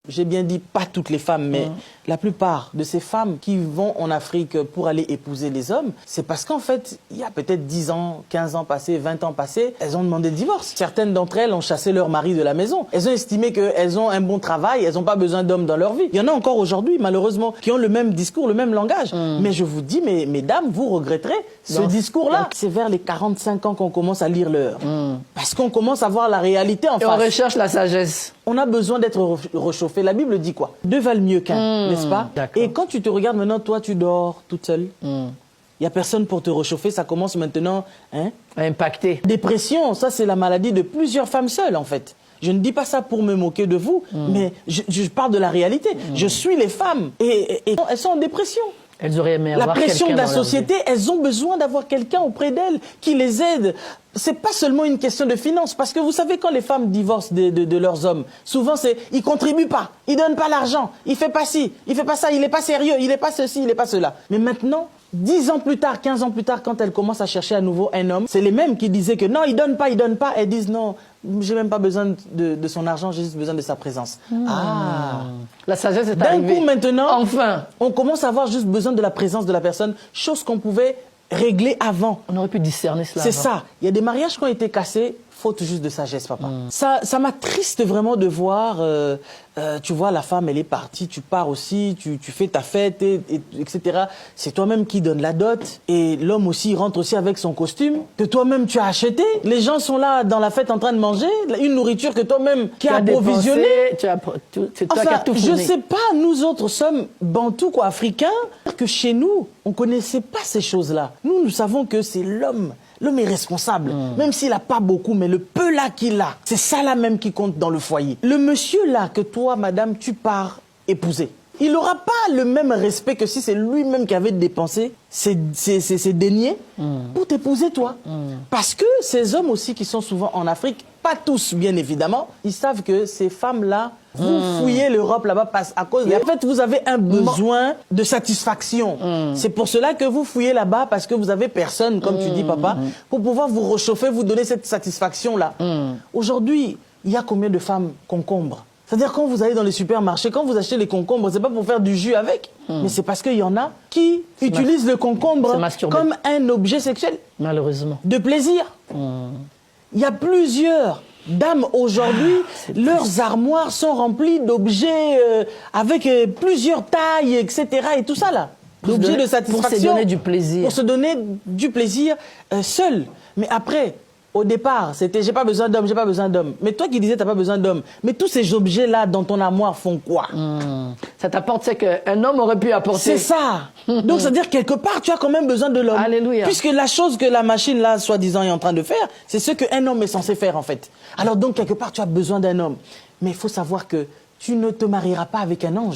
J'ai bien dit pas toutes les femmes, mais la plupart de ces femmes qui vont en Afrique pour aller épouser les hommes, c'est parce qu'en fait, il y a peut-être 10 ans, 15 ans passés, 20 ans passés, elles ont demandé le divorce. Certaines d'entre elles ont chassé leur mari de la maison. Elles ont estimé qu'elles ont un bon travail, elles n'ont pas besoin d'hommes dans leur vie. Il y en a encore aujourd'hui, malheureusement, qui ont le même discours, le même langage. Mais je vous dis, mesdames, vous regretterez ce discours-là. C'est vers les 45 ans qu'on commence à lire l'heure. Parce qu'on commence à voir la réalité en face. On recherche la sagesse. On a besoin d'être réchauffé. La Bible dit quoi? Deux valent mieux qu'un, n'est-ce pas? Et quand tu te regardes maintenant, toi, tu dors toute seule. Il n'y a personne pour te réchauffer. Ça commence maintenant à impacter. Dépression, ça, c'est la maladie de plusieurs femmes seules, en fait. Je ne dis pas ça pour me moquer de vous, mais je parle de la réalité. Je suis les femmes et elles sont en dépression. Elles auraient aimé avoir la pression de la dans leur société, elles ont besoin d'avoir quelqu'un auprès d'elles qui les aide. C'est pas seulement une question de finances, parce que vous savez, quand les femmes divorcent de leurs hommes, souvent c'est ils contribuent pas, ils donnent pas l'argent, il fait pas ci, il fait pas ça, il est pas sérieux, il est pas ceci, il est pas cela. Mais maintenant, 10 ans plus tard, 15 ans plus tard, quand elles commencent à chercher à nouveau un homme, c'est les mêmes qui disaient que non, il donne pas, elles disent non, j'ai même pas besoin de son argent, j'ai juste besoin de sa présence. La sagesse est arrivée. D'un coup maintenant, enfin, on commence à avoir juste besoin de la présence de la personne, chose qu'on pouvait régler avant. On aurait pu discerner cela. C'est ça. Il y a des mariages qui ont été cassés, faute juste de sagesse, papa. Ça m'attriste vraiment de voir, tu vois, la femme, elle est partie, tu pars aussi, tu fais ta fête, etc. C'est toi-même qui donne la dot. Et l'homme aussi, il rentre aussi avec son costume que toi-même tu as acheté. Les gens sont là dans la fête en train de manger, une nourriture que toi-même qui as approvisionnée. C'est toi qui as tout fourni. Je sais pas, nous autres sommes bantous, quoi, africains, que chez nous, on connaissait pas ces choses-là. Nous savons que c'est l'homme. L'homme est responsable, même s'il n'a pas beaucoup, mais le peu là qu'il a, c'est ça là même qui compte dans le foyer. Le monsieur là que toi, madame, tu pars épouser, il n'aura pas le même respect que si c'est lui-même qui avait dépensé ses deniers pour t'épouser toi. Parce que ces hommes aussi qui sont souvent en Afrique, pas tous bien évidemment, ils savent que ces femmes-là, vous fouillez l'Europe là-bas à cause en fait, vous avez un besoin de satisfaction. C'est pour cela que vous fouillez là-bas, parce que vous avez personne, comme tu dis, papa, pour pouvoir vous réchauffer, vous donner cette satisfaction-là. Aujourd'hui, il y a combien de femmes concombres? C'est-à-dire, quand vous allez dans les supermarchés, quand vous achetez les concombres, c'est pas pour faire du jus avec, mais c'est parce qu'il y en a qui utilisent le concombre comme un objet sexuel. Malheureusement. De plaisir. Il y a plusieurs dames aujourd'hui, leurs armoires sont remplies d'objets avec plusieurs tailles, etc. et tout ça là. D'objets de satisfaction. Pour se donner du plaisir. Pour se donner du plaisir seul. Mais après, au départ, c'était j'ai pas besoin d'homme, j'ai pas besoin d'homme. Mais toi qui disais t'as pas besoin d'homme, mais tous ces objets-là dans ton armoire font quoi? Ça t'apporte ce qu'un homme aurait pu apporter. C'est ça. Donc, c'est-à-dire, quelque part, tu as quand même besoin de l'homme. Alléluia. Puisque la chose que la machine, là, soi-disant, est en train de faire, c'est ce qu'un homme est censé faire, en fait. Alors, donc, quelque part, tu as besoin d'un homme. Mais il faut savoir que tu ne te marieras pas avec un ange.